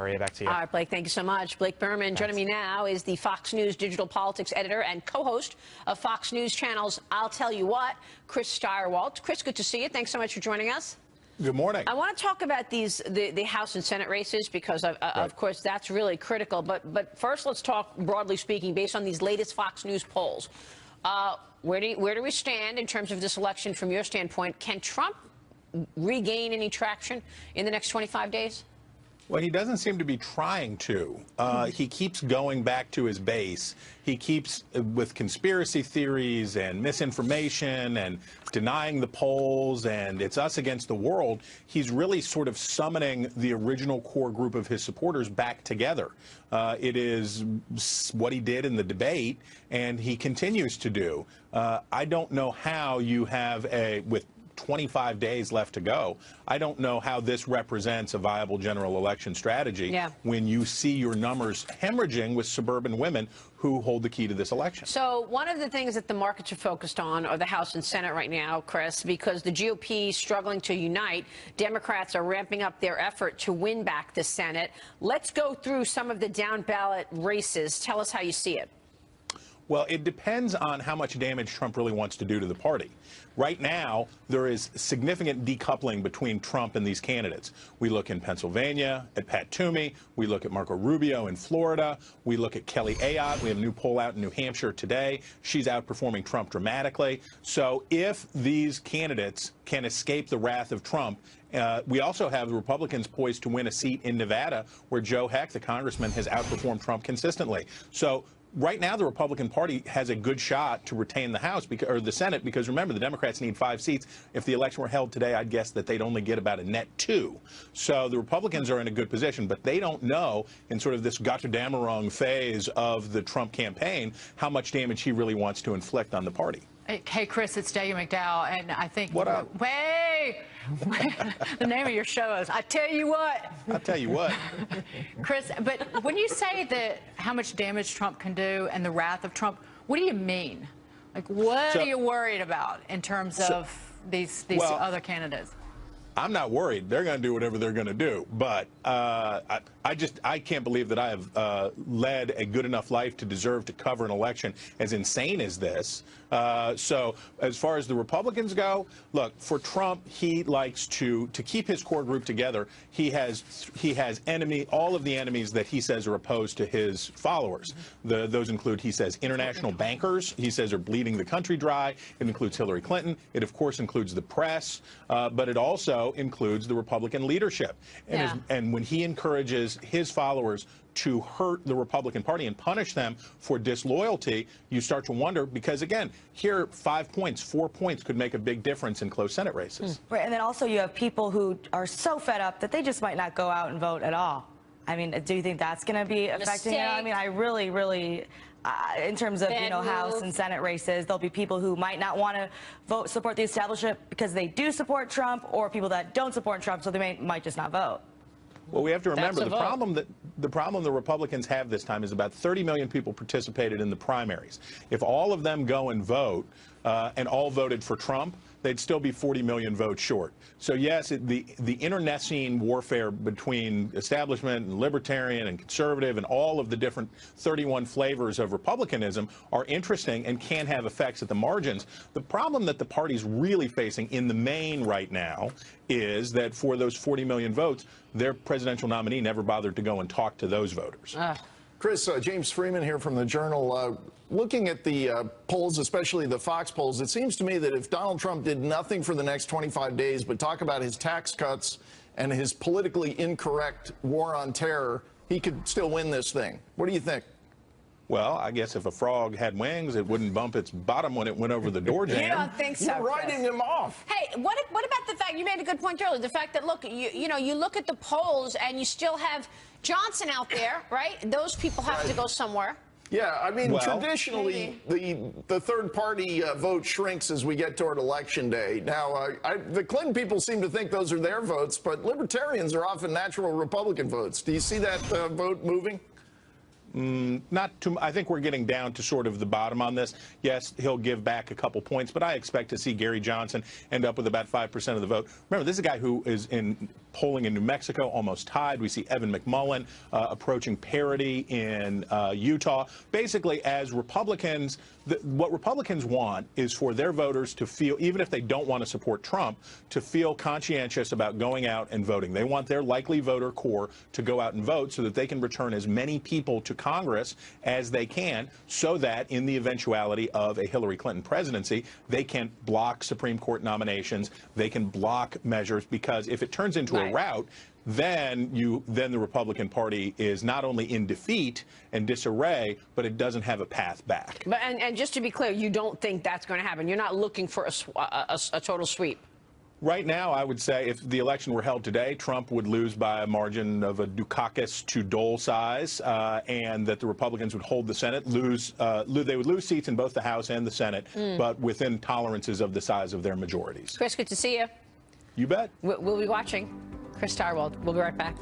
Maria, back to you. All right, Blake, thank you so much. Blake Berman joining me now is the Fox News digital politics editor and co-host of Fox News Channel's I'll Tell You What, Chris Stirewalt. Chris, good to see you. Thanks so much for joining us. Good morning. I want to talk about the House and Senate races because, of course, that's really critical. But first, let's talk, broadly speaking, based on these latest Fox News polls. Where do we stand in terms of this election from your standpoint? Can Trump regain any traction in the next 25 days? Well, he doesn't seem to be trying to. He keeps going back to his base. He keeps with conspiracy theories and misinformation and denying the polls and it's us against the world. He's really sort of summoning the original core group of his supporters back together. It is what he did in the debate, and he continues to do. I don't know how you have with 25 days left to go. I don't know how this represents a viable general election strategy when you see your numbers hemorrhaging with suburban women who hold the key to this election. So one of the things that the markets are focused on are the House and Senate right now, Chris, because the GOP is struggling to unite. Democrats are ramping up their effort to win back the Senate. Let's go through some of the down ballot races. Tell us how you see it. Well, it depends on how much damage Trump really wants to do to the party. Right now, there is significant decoupling between Trump and these candidates. We look in Pennsylvania at Pat Toomey. We look at Marco Rubio in Florida. We look at Kelly Ayotte. We have a new poll out in New Hampshire today. She's outperforming Trump dramatically. So if these candidates can escape the wrath of Trump, we also have the Republicans poised to win a seat in Nevada where Joe Heck, the congressman, has outperformed Trump consistently. So right now, the Republican Party has a good shot to retain the House or the Senate because, remember, the Democrats need 5 seats. If the election were held today, I'd guess that they'd only get about a net 2. So the Republicans are in a good position, but they don't know in sort of this Götterdämmerung phase of the Trump campaign how much damage he really wants to inflict on the party. Hey, Chris, it's Dagen McDowell, and I think... What up? Hey! The name of your show is I Tell You What. I'll tell you what. Chris, but when you say that how much damage Trump can do and the wrath of Trump, what do you mean? Like, what are you worried about in terms of these other candidates? I'm not worried. They're going to do whatever they're going to do. But I can't believe that I have led a good enough life to deserve to cover an election as insane as this. So as far as the Republicans go, look, for Trump, he likes to keep his core group together. He has all of the enemies that he says are opposed to his followers. Those include, he says, international bankers. He says are bleeding the country dry. It includes Hillary Clinton. It, of course, includes the press. But it also includes the Republican leadership. And when he encourages his followers to hurt the Republican Party and punish them for disloyalty, you start to wonder, because, again, here 5 points, 4 points could make a big difference in close Senate races. Right, and then also you have people who are so fed up that they just might not go out and vote at all. I mean, do you think that's going to be affecting it? I mean, I really... in terms of, House and Senate races, there'll be people who might not want to support the establishment because they do support Trump, or people that don't support Trump, so they might just not vote. Well, we have to remember the problem the Republicans have this time is about 30 million people participated in the primaries. If all of them go and vote and all voted for Trump, they'd still be 40 million votes short. So yes, the internecine warfare between establishment and libertarian and conservative and all of the different 31 flavors of republicanism are interesting and can have effects at the margins. The problem that the party's really facing in the main right now is that for those 40 million votes, their presidential nominee never bothered to go and talk to those voters. Chris, James Freeman here from the Journal. Looking at the polls, especially the Fox polls, it seems to me that if Donald Trump did nothing for the next 25 days but talk about his tax cuts and his politically incorrect war on terror, he could still win this thing. What do you think? Well, I guess if a frog had wings, it wouldn't bump its bottom when it went over the door jam. You don't think so, You're writing him off. Hey, what about the fact, you made a good point earlier, the fact that, look, you look at the polls and you still have Johnson out there, right? Those people have to go somewhere. Yeah, I mean, traditionally, the third-party vote shrinks as we get toward Election Day. Now, the Clinton people seem to think those are their votes, but libertarians are often natural Republican votes. Do you see that vote moving? Not too. I think we're getting down to sort of the bottom on this. Yes, he'll give back a couple points, but I expect to see Gary Johnson end up with about 5% of the vote. Remember, this is a guy who is in polling in New Mexico almost tied. We see Evan McMullin approaching parity in Utah. Basically, as Republicans, what Republicans want is for their voters to feel, even if they don't want to support Trump, to feel conscientious about going out and voting. They want their likely voter core to go out and vote so that they can return as many people to Congress as they can, so that in the eventuality of a Hillary Clinton presidency, they can block Supreme Court nominations, they can block measures, because if it turns into a rout, then the Republican Party is not only in defeat and disarray, but it doesn't have a path back. But and just to be clear, you don't think that's going to happen. You're not looking for a total sweep. Right now, I would say if the election were held today, Trump would lose by a margin of a Dukakis to Dole size, and that the Republicans would hold the Senate, they would lose seats in both the House and the Senate, but within tolerances of the size of their majorities. Chris, good to see you. You bet. We'll be watching. Chris Tyrwald. We'll be right back.